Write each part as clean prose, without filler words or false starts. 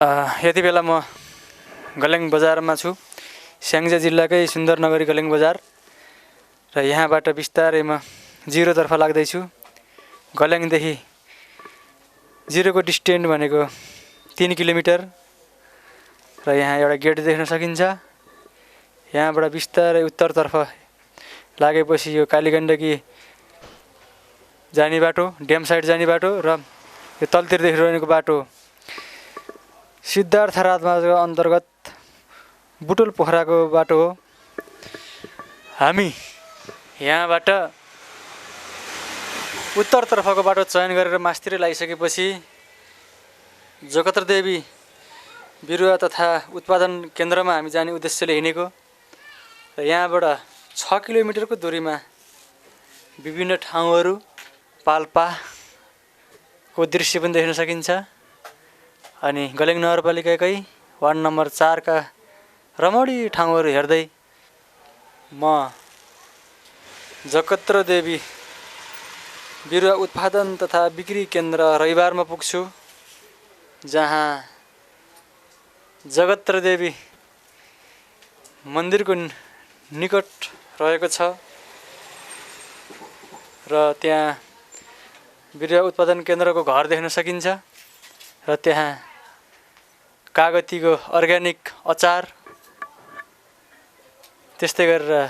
यति बेला म गलेङ बजारमा छु। स्याङ्जा जिल्लाकै सुन्दरनगरी गलेङ बजार र यहाँबाट बिस्तारै म जिरोतर्फ लाग्दैछु। गलेङदेखि जिरोको डिस्टेन्स भनेको 3 किलोमिटर र यहाँ एउटा गेट देख्न सकिन्छ। यहाँबाट बिस्तारै उत्तरतर्फ लागेपछि यो कालीगण्डकी जाने बाटो, ड्याम साइड जाने बाटो र यो तलतिर देखिरहेको बाटो सिद्धार्थ राजमार्ग अन्तर्गत बुटोल पोखराको बाटो हो। हामी यहाँबाट उत्तरतर्फको बाटो चयन गरेर मास्तिर लागिसकेपछि जगत्रदेवी बिरुवा तथा उत्पादन केन्द्रमा हामी जाने उद्देश्यले हिँडेको र यहाँबाट 6 किलोमिटरको दूरीमा विभिन्न ठाउँहरू पाल्पाको दृश्य पनि देख्न सकिन्छ। अनि गलेङ नगरपालिकाकै वार्ड नम्बर 4 का रमणी ठाउँहरू हेर्दै म जगत्रदेवी बिरुवा उत्पादन तथा बिक्री केन्द्र रविवारमा पुग्छु, जहाँ जगत्रदेवी मन्दिरको निकट रहेको छ र त्यहाँ बिरुवा उत्पादन केन्द्रको घर देख्न सकिन्छ र त्यहाँ कागतीको अर्ग्यानिक अचार, त्यस्तै गरेर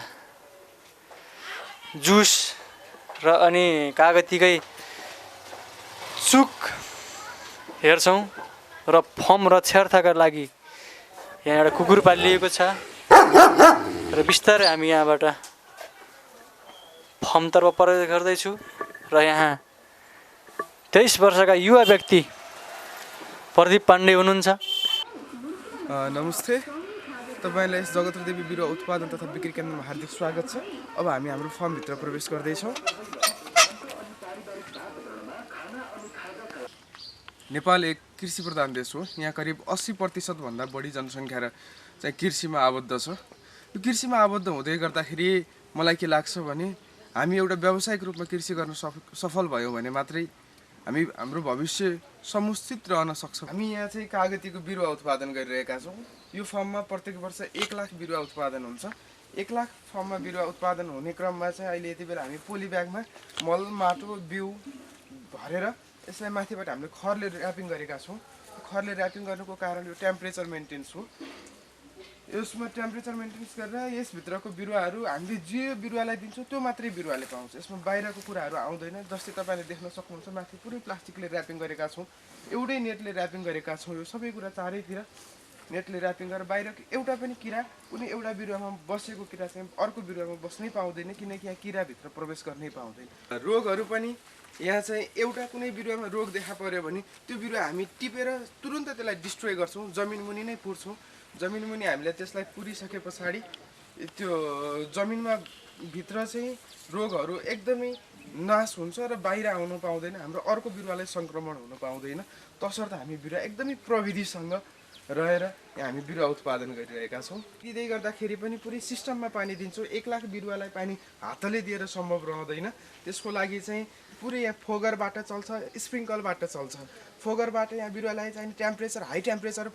जुस र अनि कागतीकै चुक हेर्छौँ र फर्म रक्षार्थका लागि यहाँ एउटा कुकुर पालिएको छ र बिस्तारै हामी यहाँबाट फर्मतर्फ प्रवेश गर्दैछु र यहाँ 23 वर्षका युवा व्यक्ति प्रदीप पाण्डे हुनुहुन्छ। नमस्ते, तपाईलाई जगत्रदेवी बिरुवा उत्पादन तथा बिक्री केन्द्रमा हार्दिक स्वागत छ। अब हामी हाम्रो फर्मभित्र प्रवेश गर्दैछौँ। नेपाल एक कृषि प्रधान देश हो। यहाँ करिब 80% भन्दा बढी जनसङ्ख्या चाहिँ कृषिमा आबद्ध छ। यो कृषिमा आबद्ध हुँदै गर्दाखेरि मलाई के लाग्छ भने हामी एउटा व्यावसायिक रूपमा कृषि गर्न सफल भयौँ भने मात्रै हामी हाम्रो भविष्य समुचित रहन सक्छ। हामी यहाँ चाहिँ कागतीको बिरुवा उत्पादन गरिरहेका छौँ। यो फर्ममा प्रत्येक वर्ष 1 लाख बिरुवा उत्पादन हुन्छ। 1 लाख फर्ममा बिरुवा उत्पादन हुने क्रममा चाहिँ अहिले यति बेला हामी पोली ब्यागमा मल, माटो, बिउ भरेर यसलाई माथिबाट हामीले खरले ऱ्यापिङ गरेका छौँ। खरले ऱ्यापिङ गर्नुको कारण यो टेम्परेचर मेन्टेन्स हो। यसमा टेम्परेचर मेन्टेन्स गरेर यसभित्रको बिरुवाहरू हामीले जे बिरुवालाई दिन्छौँ त्यो मात्रै बिरुवाले पाउँछ। यसमा बाहिरको कुराहरू आउँदैन। जस्तै तपाईँले देख्न सक्नुहुन्छ माथि पुरै प्लास्टिकले ऱ्यापिङ गरेका छौँ, एउटै नेटले ऱ्यापिङ गरेका छौँ। यो सबै कुरा चारैतिर नेटले ऱ्यापिङ गरेर बाहिरको एउटा पनि किरा, कुनै एउटा बिरुवामा बसेको किरा चाहिँ अर्को बिरुवामा बस्नै पाउँदैन, किनकि यहाँ किराभित्र प्रवेश गर्नै पाउँदैन। रोगहरू पनि यहाँ चाहिँ एउटा कुनै बिरुवामा रोग देखा पर्यो भने त्यो बिरुवा हामी टिपेर तुरुन्त त्यसलाई डिस्ट्रोय गर्छौँ, जमिन मुनि नै पुर्छौँ। जमिन मुनि हामीले त्यसलाई पुरिसके पछाडि त्यो जमिनमा भित्र चाहिँ रोगहरू एकदमै नाश हुन्छ र बाहिर आउनु पाउँदैन, हाम्रो अर्को बिरुवालाई सङ्क्रमण हुन पाउँदैन। तसर्थ हामी बिरुवा एकदमै प्रविधिसँग रहेर हामी बिरुवा उत्पादन गरिरहेका छौँ। दिँदै गर्दाखेरि पनि पुरै सिस्टममा पानी दिन्छौँ। 1 लाख बिरुवालाई पानी हातले दिएर सम्भव रहँदैन। त्यसको लागि चाहिँ पुरै यहाँ फोगरबाट चल्छ, स्प्रिङ्कलबाट चल्छ। फोगरबाट यहाँ बिरुवालाई चाहिँ टेम्परेचर हाई टेम्परेचर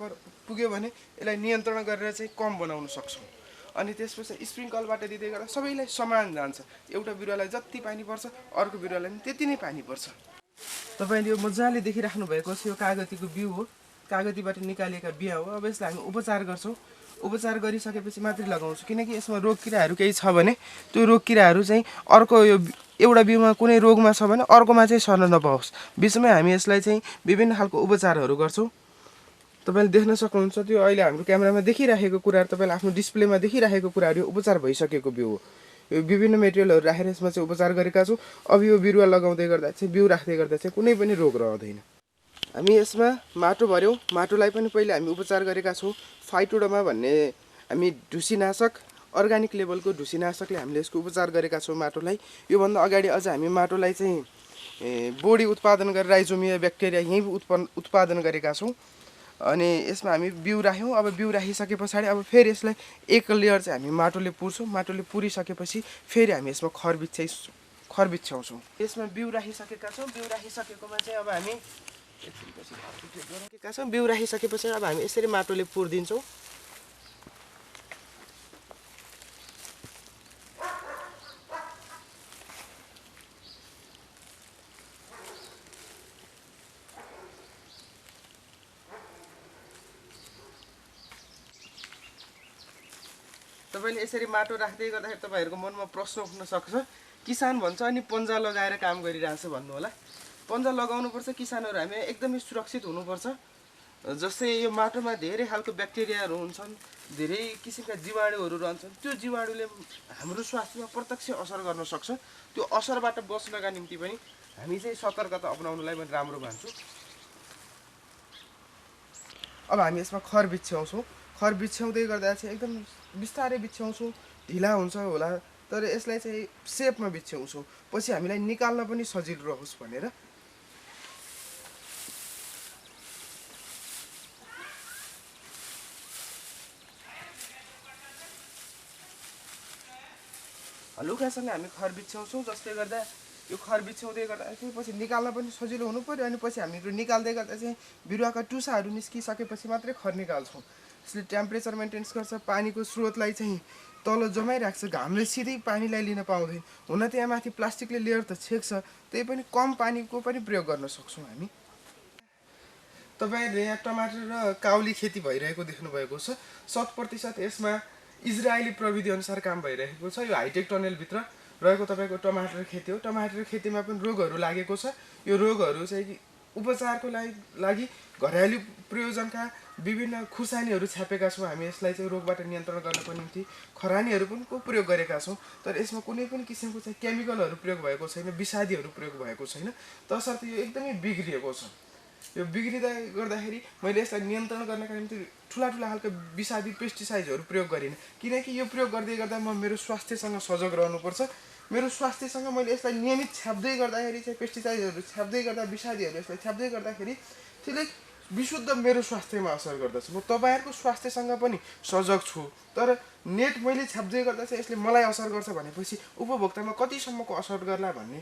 पुग्यो भने यसलाई नियन्त्रण गरेर चाहिँ कम बनाउन सक्छौँ। अनि त्यसपछि स्प्रिङ्कलबाट दिँदै गर्दा सबैलाई समान जान्छ। एउटा बिरुवालाई जति पानी पर्छ अर्को बिरुवालाई पनि त्यति नै पानी पर्छ। तपाईँले यो मजाले देखिराख्नु भएको छ, यो कागतीको बिउ हो, कागतीबाट निकालिएका बिहा हो। अब यसलाई हामी उपचार गर्छौँ। उपचार गरिसकेपछि मात्रै लगाउँछौँ, किनकि यसमा रोग किराहरू केही छ भने त्यो रोग किराहरू चाहिँ अर्को यो एउटा बिउमा कुनै रोगमा छ भने अर्कोमा चाहिँ सर्न नपाओस्। बिचमै हामी यसलाई चाहिँ विभिन्न खालको उपचारहरू गर्छौँ। तपाईँले देख्न सक्नुहुन्छ त्यो अहिले हाम्रो क्यामेरामा देखिराखेको कुराहरू, तपाईँले आफ्नो डिस्प्लेमा देखिराखेको कुराहरू यो उपचार भइसकेको बिउ हो। यो विभिन्न मेटेरियलहरू राखेर यसमा चाहिँ उपचार गरेका छौँ। अब यो बिरुवा लगाउँदै गर्दा चाहिँ बिउ राख्दै गर्दा चाहिँ कुनै पनि रोग रहँदैन। हामी यसमा माटो भर्यौँ। माटोलाई पनि पहिले हामी उपचार गरेका छौँ। फाइटोडोमा भन्ने हामी ढुसीनाशक, अर्ग्यानिक लेभलको ढुसीनाशकले हामीले यसको उपचार गरेका छौँ माटोलाई। योभन्दा अगाडि अझ हामी माटोलाई चाहिँ बोडी उत्पादन गरेर राइजोमिया ब्याक्टेरिया यहीँ उत्पादन गरेका छौँ। अनि यसमा हामी बिउ राख्यौँ। अब बिउ राखिसके पछाडि अब फेरि यसलाई एक लेयर चाहिँ हामी माटोले पुर्छौँ। माटोले पुरिसकेपछि फेरि हामी यसमा खर बिछ्याउँछौँ। यसमा बिउ राखिसकेका छौँ। बिउ राखिसकेकोमा चाहिँ अब हामी बिउ राखिसकेपछि अब हामी यसरी माटोले पुरिदिन्छौँ। तपाईँले यसरी माटो राख्दै गर्दाखेरि तपाईँहरूको मनमा प्रश्न उठ्न सक्छ, किसान भन्छ अनि पन्जा लगाएर काम गरिरहेछ भन्नु होला। पन्जा लगाउनुपर्छ, किसानहरू हामी एकदमै सुरक्षित हुनुपर्छ। जस्तै यो माटोमा धेरै खालको ब्याक्टेरियाहरू हुन्छन्, धेरै किसिमका जीवाणुहरू रहन्छन्। त्यो जीवाणुले हाम्रो स्वास्थ्यमा प्रत्यक्ष असर गर्न सक्छ। त्यो असरबाट बच्नका निम्ति पनि हामी चाहिँ सतर्कता अपनाउनुलाई मैले राम्रो मान्छु। अब हामी यसमा खर बिछ्याउँछौँ। खर बिछ्याउँदै गर्दा चाहिँ एकदम बिस्तारै बिछ्याउँछौँ, ढिला हुन्छ होला, तर यसलाई चाहिँ सेपमा बिछ्याउँछौँ, पछि हामीलाई निकाल्न पनि सजिलो रहोस् भनेर। हलुकासँग हामी खर बिछ्याउँछौँ, जसले गर्दा यो खर बिछ्याउँदै गर्दा चाहिँ पछि निकाल्न पनि सजिलो हुनु पऱ्यो। अनि पछि हामीहरू निकाल्दै गर्दा चाहिँ बिरुवाका टुसाहरू निस्किसकेपछि मात्रै खर निकाल्छौँ। यसले टेम्परेचर मेन्टेन्स गर्छ, पानीको स्रोतलाई चाहिँ तल जमाइराख्छ, घामले सिधै पानीलाई लिन पाउँदैन। हुन त यहाँ माथि प्लास्टिकले लेयर त छेक्छ, त्यही पनि कम पानीको पनि प्रयोग गर्न सक्छौँ हामी। तपाईँहरूले यहाँ टमाटर र काउली खेती भइरहेको देख्नुभएको छ। 100% यसमा इजरायली प्रविधि अनुसार काम भइरहेको छ। यो हाइटेक टनेलभित्र रहेको तपाईँको टमाटर खेती हो। टमाटर खेतीमा पनि रोगहरू लागेको छ। यो रोगहरू चाहिँ उपचारको लागि घरेलु प्रयोजनका विभिन्न खुर्सानीहरू छ्यापेका छौँ हामी। यसलाई चाहिँ रोगबाट नियन्त्रण गर्नको निम्ति खरानीहरू पनि प्रयोग गरेका छौँ। तर यसमा कुनै पनि किसिमको चाहिँ केमिकलहरू प्रयोग भएको छैन, विषादीहरू प्रयोग भएको छैन। तसर्थ यो एकदमै बिग्रिएको छ। यो बिग्रिँदै गर्दाखेरि मैले यसलाई नियन्त्रण गर्नका निम्ति ठुला खालको विषादी पेस्टिसाइडहरू प्रयोग गरिनँ, किनकि यो प्रयोग गर्दै गर्दा म मेरो स्वास्थ्यसँग सजग रहनुपर्छ। मेरो स्वास्थ्यसँग मैले यसलाई नियमित छ्याप्दै गर्दाखेरि चाहिँ पेस्टिसाइडहरू छ्याप्दै गर्दा, विषादीहरू यसलाई छ्याप्दै गर्दाखेरि त्यसले विशुद्ध मेरो स्वास्थ्यमा असर गर्दछ। म तपाईँहरूको स्वास्थ्यसँग पनि सजग छु, तर नेट मैले छ्याप्दै गर्दा चाहिँ यसले मलाई असर गर्छ भनेपछि उपभोक्तामा कतिसम्मको असर गर्ला भन्ने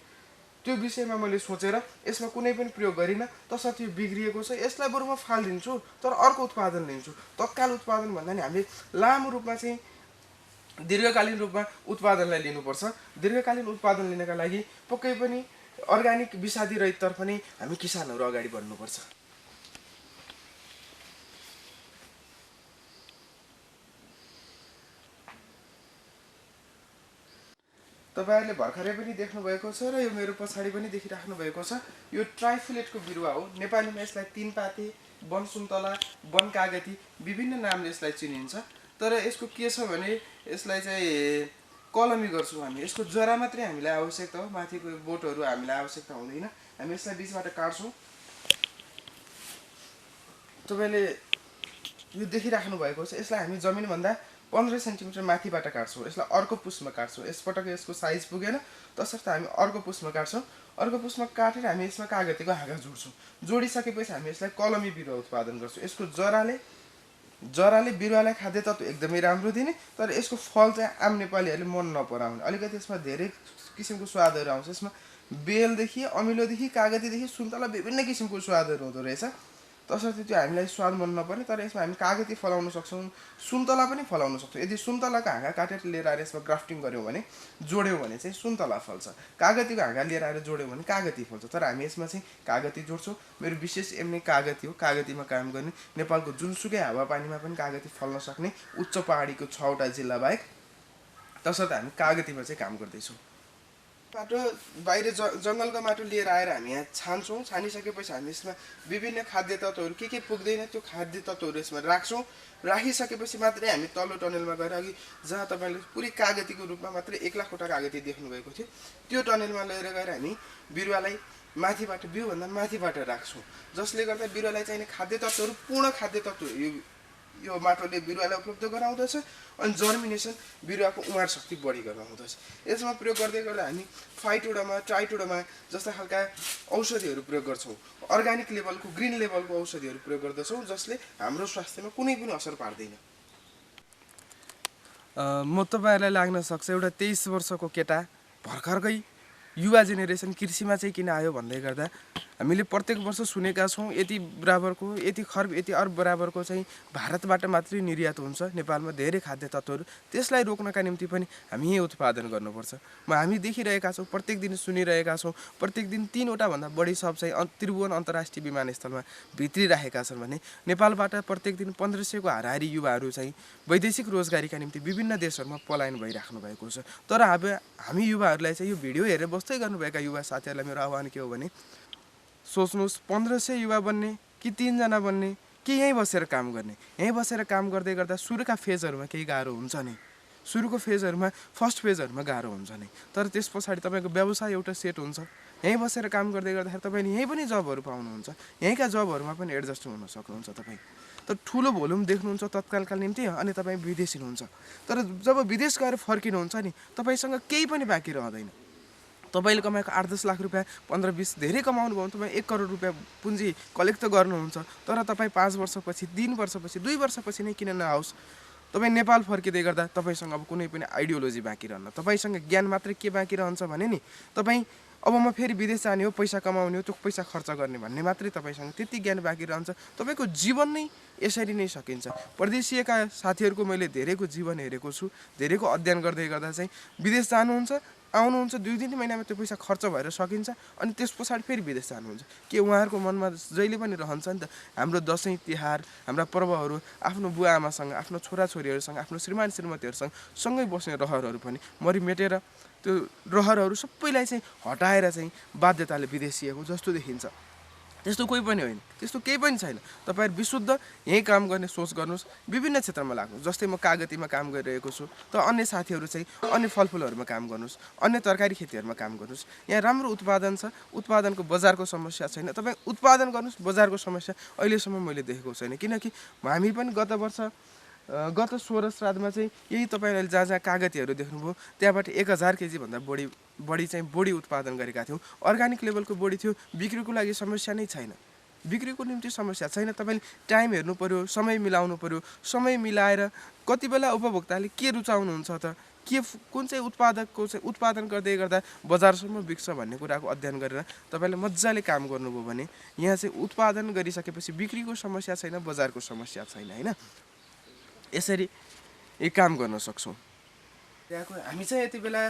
त्यो विषयमा मैले सोचेर यसमा कुनै पनि प्रयोग गरिनँ। तसर्थ यो बिग्रिएको छ, यसलाई बरु म फालिदिन्छु, तर अर्को उत्पादन लिन्छु। तत्काल उत्पादन भन्दा नि हामीले लामो रूपमा चाहिँ दीर्घकालीन रूपमा उत्पादनलाई लिनुपर्छ। दीर्घकालीन उत्पादन लिनका लागि पक्कै पनि अर्ग्यानिक विषादी रहिततर्फ नै हामी किसानहरू अगाडि बढ्नुपर्छ। तपाईँहरूले भर्खरै पनि देख्नुभएको छ र यो मेरो पछाडि पनि देखिराख्नु भएको छ। यो ट्राइफुलेटको बिरुवा हो। नेपालीमा यसलाई तीनपाते, वन सुन्तला, वन कागती विभिन्न नामले यसलाई चिनिन्छ। तर यसको के छ भने यसलाई चाहिँ कलमी गर्छौँ हामी। यसको जरा मात्रै हामीलाई आवश्यकता हो, माथिको बोटहरू हामीलाई आवश्यकता हुँदैन। हामी यसलाई बिचबाट काट्छौँ। तपाईँले यो देखिराख्नु भएको छ, यसलाई हामी जमिनभन्दा 15 सेन्टिमिटर माथिबाट काट्छौँ। यसलाई अर्को पुसमा काट्छौँ। यसपटक यसको साइज पुगेन, तसर्थ हामी अर्को पुसमा काट्छौँ। अर्को पुसमा काटेर हामी यसमा कागतीको हाँगा जोड्छौँ। जोडिसकेपछि हामी यसलाई कलमी बिरुवा उत्पादन गर्छौँ। यसको जराले बिरुवालाई खाद्य तत्त्व एकदमै राम्रो दिने, तर यसको फल चाहिँ आम नेपालीहरूले मन नपराउने। अलिकति यसमा धेरै किसिमको स्वादहरू आउँछ। यसमा बेलदेखि, अमिलोदेखि, कागतीदेखि सुन्तला विभिन्न किसिमको स्वादहरू हुँदो रहेछ। तसर्थ त्यो हामीलाई स्वाद मन नपर्ने, तर यसमा हामी कागती फलाउन सक्छौँ, सुन्तला पनि फलाउन सक्छौँ। यदि सुन्तलाको हाँगा काटेर लिएर आएर यसमा ग्राफ्टिङ गऱ्यौँ भने, जोड्यौँ भने चाहिँ सुन्तला फल्छ। कागतीको हाँगा लिएर आएर जोड्यौँ भने कागती फल्छ। तर हामी यसमा चाहिँ कागती जोड्छौँ। मेरो विशेष एम नै कागती हो। कागतीमा काम गर्ने, नेपालको जुनसुकै हावापानीमा पनि कागती फल्न सक्ने उच्च पहाडीको 6वटा जिल्ला बाहेक। तसर्थ हामी कागतीमा चाहिँ काम गर्दैछौँ। माटो बाहिर जङ्गलको माटो लिएर आएर हामी यहाँ छान्छौँ। छानिसकेपछि हामी यसमा विभिन्न खाद्य तत्त्वहरू के पुग्दैन त्यो खाद्य तत्त्वहरू यसमा राख्छौँ। राखिसकेपछि मात्रै हामी तल्लो टनेलमा गएर, अघि जहाँ तपाईँले पुरै कागतीको रूपमा मात्रै 1 लाखवटा कागती देख्नुभएको थियो, त्यो टनेलमा लिएर गएर हामी बिरुवालाई माथिबाट, बिउभन्दा माथिबाट राख्छौँ। जसले गर्दा बिरुवालाई चाहिने खाद्य तत्त्वहरू, पूर्ण खाद्य तत्त्व यो माटोले बिरुवालाई उपलब्ध गराउँदछ। अनि जर्मिनेसन, बिरुवाको उमार शक्ति बढी गराउँदछ। यसमा प्रयोग गर्दै गर्दा हामी फाइटोडोमा, ट्राइटोडोमा जस्ता खालका औषधिहरू प्रयोग गर्छौँ। अर्ग्यानिक लेभलको, ग्रिन लेभलको औषधिहरू प्रयोग गर्दछौँ, जसले हाम्रो स्वास्थ्यमा कुनै पनि असर पार्दैन। म तपाईँहरूलाई लाग्न सक्छ एउटा 23 वर्षको केटा भर्खरकै युवा जेनेरेसन कृषिमा चाहिँ किन आयो भन्दै गर्दा हामीले प्रत्येक वर्ष सुनेका छौँ यति बराबरको यति खर्ब यति अर्ब बराबरको चाहिँ भारतबाट मात्रै निर्यात हुन्छ नेपालमा धेरै खाद्य तत्त्वहरू त्यसलाई रोक्नका निम्ति पनि हामी यही उत्पादन गर्नुपर्छ हामी देखिरहेका छौँ प्रत्येक दिन सुनिरहेका छौँ प्रत्येक दिन 3वटा भन्दा बढी सब चाहिँ त्रिभुवन अन्तर्राष्ट्रिय विमानस्थलमा भित्रिराखेका छन् भने नेपालबाट प्रत्येक दिन 1500 को हाराहारी युवाहरू चाहिँ वैदेशिक रोजगारीका निम्ति विभिन्न देशहरूमा पलायन भइराख्नु भएको छ तर अब हामी युवाहरूलाई चाहिँ यो भिडियो हेरेर बस्दै गर्नुभएका युवा साथीहरूलाई मेरो आह्वान के हो भने सोच्नुहोस् 1500 युवा बन्ने कि 3 जना बन्ने कि यहीँ बसेर काम गर्ने यहीँ बसेर काम गर्दै गर्दा सुरुका फेजहरूमा केही गाह्रो हुन्छ नि सुरुको फेजहरूमा फर्स्ट फेजहरूमा गाह्रो हुन्छ नि तर त्यस पछाडि तपाईँको व्यवसाय एउटा सेट हुन्छ यहीँ बसेर काम गर्दै गर्दाखेरि तपाईँले यहीँ पनि जबहरू पाउनुहुन्छ यहीँका जबहरूमा पनि एडजस्ट हुन सक्नुहुन्छ तपाईँ तर ठुलो भोल्युम देख्नुहुन्छ तत्कालका निम्ति अनि तपाईँ विदेशी हुनुहुन्छ तर जब विदेश गएर फर्किनुहुन्छ नि तपाईँसँग केही पनि बाँकी रहँदैन तपाईँले कमाएको 8-10 लाख रुपियाँ 15-20 धेरै कमाउनु भयो भने तपाईँ 1 करोड रुपियाँ पुँजी कलेक्ट त गर्नुहुन्छ तर तपाईँ 5 वर्षपछि 3 वर्षपछि 2 वर्षपछि नै किन नआओस् तपाईँ नेपाल फर्किँदै गर्दा तपाईँसँग अब कुनै पनि आइडियोलोजी बाँकी रहन्न तपाईँसँग ज्ञान मात्रै के बाँकी रहन्छ भने नि तपाईँ अब म फेरि विदेश जाने हो पैसा कमाउने हो त्यो पैसा खर्च गर्ने भन्ने मात्रै तपाईँसँग त्यति ज्ञान बाँकी रहन्छ तपाईँको जीवन नै यसरी नै सकिन्छ परदेशीयका साथीहरूको मैले धेरैको जीवन हेरेको छु धेरैको अध्ययन गर्दै गर्दा चाहिँ विदेश जानुहुन्छ आउनुहुन्छ 2-3 महिनामा त्यो पैसा खर्च भएर सकिन्छ अनि त्यस पछाडि फेरि विदेश जानुहुन्छ के उहाँहरूको मनमा जहिले पनि रहन्छ नि त हाम्रो दसैँ तिहार हाम्रा पर्वहरू आफ्नो बुवा आमासँग आफ्नो छोराछोरीहरूसँग आफ्नो श्रीमान श्रीमतीहरूसँग सँगै बस्ने रहरहरू पनि मरिमेटेर त्यो रहरहरू सबैलाई चाहिँ हटाएर चाहिँ बाध्यताले विदेशिएको जस्तो देखिन्छ त्यस्तो कोही पनि होइन त्यस्तो केही पनि छैन तपाईँहरू विशुद्ध यहीँ काम गर्ने सोच गर्नुहोस् विभिन्न क्षेत्रमा लाग्नुहोस् जस्तै म कागतीमा काम गरिरहेको छु त अन्य साथीहरू चाहिँ अन्य फलफुलहरूमा काम गर्नुहोस् अन्य तरकारी खेतीहरूमा काम गर्नुहोस् यहाँ राम्रो उत्पादन छ उत्पादनको बजारको समस्या छैन तपाईँ उत्पादन गर्नुहोस् बजारको समस्या अहिलेसम्म मैले देखेको छैन किनकि हामी पनि गत 16 श्राद्धमा चाहिँ यही तपाईँहरूले जहाँ जहाँ कागतीहरू देख्नुभयो त्यहाँबाट 1000 केजी भन्दा बढी उत्पादन गरेका थियौँ अर्ग्यानिक लेभलको बढी थियो बिक्रीको लागि समस्या नै छैन बिक्रीको निम्ति समस्या छैन तपाईँले टाइम हेर्नु पर्यो समय मिलाउनु पर्यो समय मिलाएर कति बेला उपभोक्ताले के रुचाउनुहुन्छ त के कुन चाहिँ उत्पादकको चाहिँ उत्पादन गर्दै गर्दा बजारसम्म बिक्छ भन्ने कुराको अध्ययन गरेर तपाईँले मजाले काम गर्नुभयो भने यहाँ चाहिँ उत्पादन गरिसकेपछि बिक्रीको समस्या छैन बजारको समस्या छैन होइन यसरी एक काम गर्न सक्छौँ त्यहाँको हामी चाहिँ यति बेला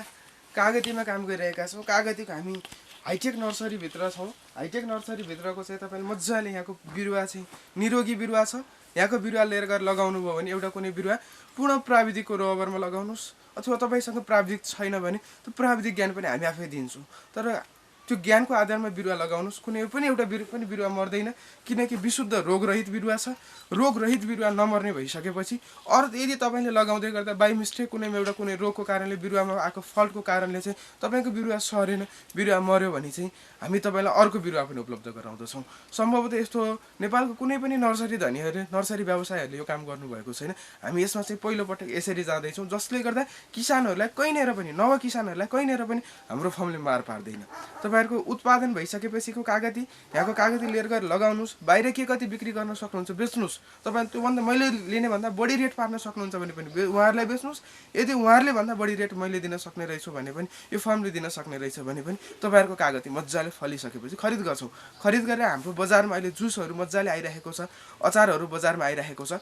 कागतीमा काम गरिरहेका छौँ कागतीको हामी हाइटेक नर्सरीभित्र छौँ हाइटेक नर्सरीभित्रको चाहिँ तपाईँले मजाले यहाँको बिरुवा चाहिँ निरोगी बिरुवा छ यहाँको बिरुवा लिएर गएर लगाउनु भयो भने एउटा कुनै बिरुवा पूर्ण प्राविधिकको रबरमा लगाउनुहोस् अथवा तपाईँसँग प्राविधिक छैन भने त्यो प्राविधिक ज्ञान पनि हामी आफै दिन्छौँ तर त्यो ज्ञानको आधारमा बिरुवा लगाउनुहोस् कुनै पनि एउटा बिरुवा मर्दैन किनकि विशुद्ध रोगरहित बिरुवा छ रोगरहित बिरुवा नमर्ने भइसकेपछि अरू यदि तपाईँले लगाउँदै गर्दा बाई मिस्टेक कुनै रोगको कारणले बिरुवामा आएको फल्टको कारणले चाहिँ तपाईँको बिरुवा सरेन बिरुवा मर्यो भने चाहिँ हामी तपाईँलाई अर्को बिरुवा पनि उपलब्ध गराउँदछौँ सम्भवतः यस्तो नेपालको कुनै पनि नर्सरी धनीहरूले नर्सरी व्यवसायहरूले यो काम गर्नुभएको छैन हामी यसमा चाहिँ पहिलोपटक यसरी जाँदैछौँ जसले गर्दा किसानहरूलाई कहीँनिर पनि नव किसानहरूलाई कहीँनिर पनि हाम्रो फर्मले मार पार्दैन तपाईँहरूको उत्पादन भइसकेपछिको कागती यहाँको कागती लिएर गएर लगाउनुहोस् बाहिर के कति बिक्री गर्न सक्नुहुन्छ बेच्नुहोस् तपाईँ त्योभन्दा मैले लिने भन्दा बढी रेट पार्न सक्नुहुन्छ भने पनि उहाँहरूलाई बेच्नुहोस् यदि उहाँहरूले भन्दा बढी रेट मैले दिन सक्ने रहेछु भने पनि यो फर्मले दिन सक्ने रहेछ भने पनि तपाईँहरूको कागती मजाले फलिसकेपछि खरिद गर्छौँ खरिद गरेर हाम्रो बजारमा अहिले जुसहरू मजाले आइरहेको छ अचारहरू बजारमा आइरहेको छ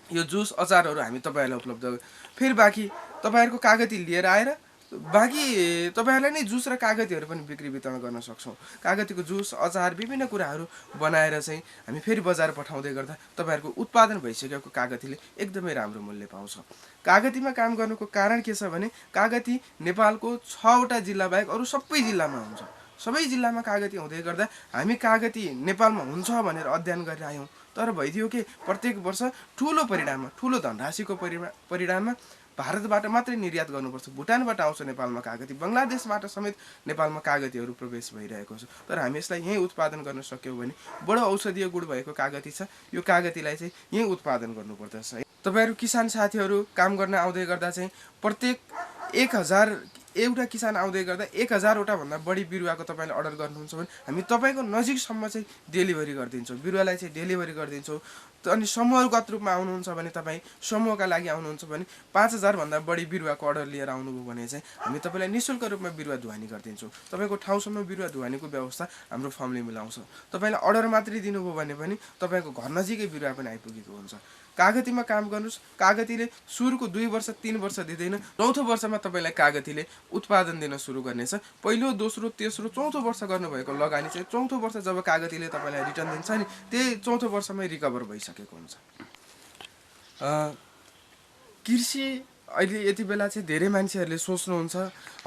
यो जुस अचारहरू हामी तपाईँहरूलाई उपलब्ध फेरि बाँकी तपाईँहरूको कागती लिएर आएर बाँकी तपाईँहरूलाई नै जुस र कागतीहरू पनि बिक्री वितरण गर्न सक्छौँ कागतीको जुस अचार विभिन्न कुराहरू बनाएर चाहिँ हामी फेरि बजार पठाउँदै गर्दा तपाईँहरूको उत्पादन भइसकेको कागतीले एकदमै राम्रो मूल्य पाउँछ कागतीमा काम गर्नुको कारण के छ भने कागती नेपालको 6वटा जिल्ला बाहेक अरू सबै जिल्लामा हुन्छ सबै जिल्लामा कागती हुँदै गर्दा हामी कागती नेपालमा हुन्छ भनेर अध्ययन गरेर आयौँ तर भइदियो के प्रत्येक वर्ष ठुलो धनराशिको परिणाममा भारतबाट मात्रै निर्यात गर्नुपर्छ भुटानबाट आउँछ नेपालमा कागती बङ्गलादेशबाट समेत नेपालमा कागतीहरू प्रवेश भइरहेको छ तर हामी यसलाई यहीँ उत्पादन गर्न सक्यौँ भने बडो औषधीय गुण भएको कागती छ यो कागतीलाई चाहिँ यहीँ उत्पादन गर्नुपर्दछ तपाईँहरू किसान साथीहरू काम गर्न आउँदै गर्दा चाहिँ प्रत्येक 1000 एउटा किसान आउँदै गर्दा 1000वटा भन्दा बढी बिरुवाको तपाईँले अर्डर गर्नुहुन्छ भने हामी तपाईँको नजिकसम्म चाहिँ डेलिभरी गरिदिन्छौँ बिरुवालाई चाहिँ डेलिभरी गरिदिन्छौँ अनि समूहगत रूपमा आउनुहुन्छ भने तपाईँ समूहका लागि आउनुहुन्छ भने 5000 भन्दा बढी बिरुवाको अर्डर लिएर आउनुभयो भने चाहिँ हामी तपाईँलाई निःशुल्क रूपमा बिरुवा ढुवानी गरिदिन्छौँ। तपाईँको ठाउँसम्म बिरुवा ढुवानीको व्यवस्था हाम्रो फर्मले मिलाउँछ। तपाईँलाई अर्डर मात्रै दिनुभयो भने पनि तपाईँको घर नजिकै बिरुवा पनि आइपुगेको हुन्छ। कागतीमा काम गर्नुहोस्। कागतीले सुरुको 2 वर्ष 3 वर्ष दिँदैन, चौथो वर्षमा तपाईँलाई कागतीले उत्पादन दिन सुरु गर्नेछ। पहिलो दोस्रो तेस्रो चौथो वर्ष गर्नुभएको लगानी चाहिँ चौथो वर्ष जब कागतीले तपाईँलाई रिटर्न दिन्छ नि त्यही चौथो वर्षमै रिकभर भइसकेको हुन्छ। कृषि अहिले यति बेला चाहिँ धेरै मान्छेहरूले सोच्नुहुन्छ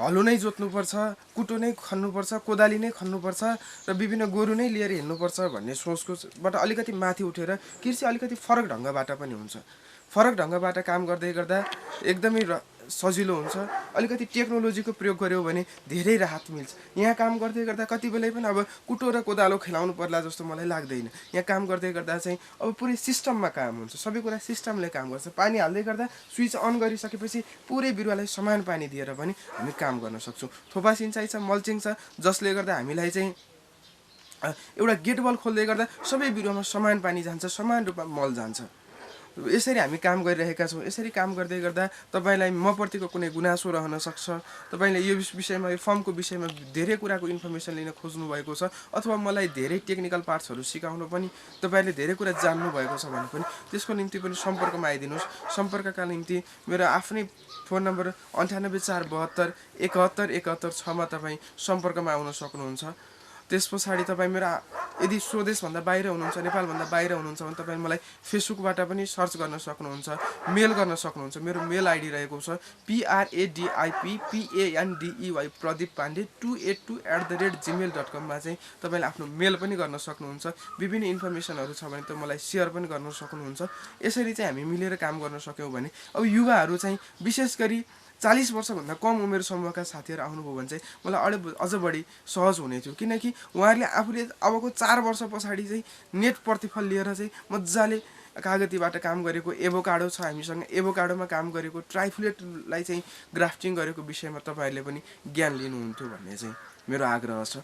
हलो नै जोत्नुपर्छ, कुटो नै खन्नुपर्छ, कोदाली नै खन्नुपर्छ र विभिन्न गोरु नै लिएर हिँड्नुपर्छ भन्ने सोचकोबाट अलिकति माथि उठेर कृषि अलिकति फरक ढङ्गबाट पनि हुन्छ। फरक ढङ्गबाट काम गर्दै गर्दा एकदमै सजिलो हुन्छ। अलिकति टेक्नोलोजीको प्रयोग गर्यो भने धेरै राहत मिल्छ। यहाँ काम गर्दै गर्दा कति बेलै पनि अब कुटो र कोदालो खेलाउनु पर्ला जस्तो मलाई लाग्दैन। यहाँ काम गर्दै गर्दा चाहिँ अब पुरै सिस्टममा काम हुन्छ। सबै कुरा सिस्टमले काम गर्छ। पानी हाल्दै गर्दा स्विच अन गरिसकेपछि पुरै बिरुवालाई समान पानी दिएर पनि हामी काम गर्न सक्छौँ। थोपा सिँचाइ छ, मल्चिङ छ, जसले गर्दा हामीलाई चाहिँ एउटा गेट बल खोल्दै गर्दा सबै बिरुवामा समान पानी जान्छ, समान रूपमा मल जान्छ। यसरी हामी काम गरिरहेका छौँ। यसरी काम गर्दै गर्दा तपाईँलाई मप्रतिको कुनै गुनासो रहन सक्छ। तपाईँले यो विषयमा, यो फर्मको विषयमा धेरै कुराको इन्फर्मेसन लिन खोज्नु भएको छ अथवा मलाई धेरै टेक्निकल पार्ट्सहरू सिकाउनु पनि तपाईँले धेरै कुरा जान्नु भएको छ भने पनि त्यसको निम्ति पनि सम्पर्कमा आइदिनुहोस्। सम्पर्कका निम्ति मेरो आफ्नै फोन नम्बर 9847 71 71 6मा तपाईँ सम्पर्कमा आउन सक्नुहुन्छ। त्यस पछाडि तपाईँ मेरो यदि स्वदेशभन्दा बाहिर हुनुहुन्छ, नेपालभन्दा बाहिर हुनुहुन्छ भने तपाईँ मलाई फेसबुकबाट पनि सर्च गर्न सक्नुहुन्छ, मेल गर्न सक्नुहुन्छ। मेरो मेल आइडी रहेको छ PRADIPPANDEY प्रदीप पाण्डे 282@gmail.com मा चाहिँ तपाईँले आफ्नो मेल पनि गर्न सक्नुहुन्छ। विभिन्न इन्फर्मेसनहरू छ भने त मलाई सेयर पनि गर्न सक्नुहुन्छ। यसरी चाहिँ हामी मिलेर काम गर्न सक्यौँ भने अब युवाहरू चाहिँ विशेष गरी 40 वर्षभन्दा कम उमेर समूहका साथीहरू आउनुभयो भने चाहिँ मलाई अझ बढी सहज हुने थियो। किनकि उहाँहरूले आफूले अबको 4 वर्ष पछाडि चाहिँ नेट प्रतिफल लिएर चाहिँ मजाले कागतीबाट काम गरेको एभोकाडो छ हामीसँग, एभोकाडोमा काम गरेको, ट्राइफुलेटलाई चाहिँ ग्राफ्टिङ गरेको विषयमा तपाईँहरूले पनि ज्ञान लिनुहुन्थ्यो भन्ने चाहिँ मेरो आग्रह छ।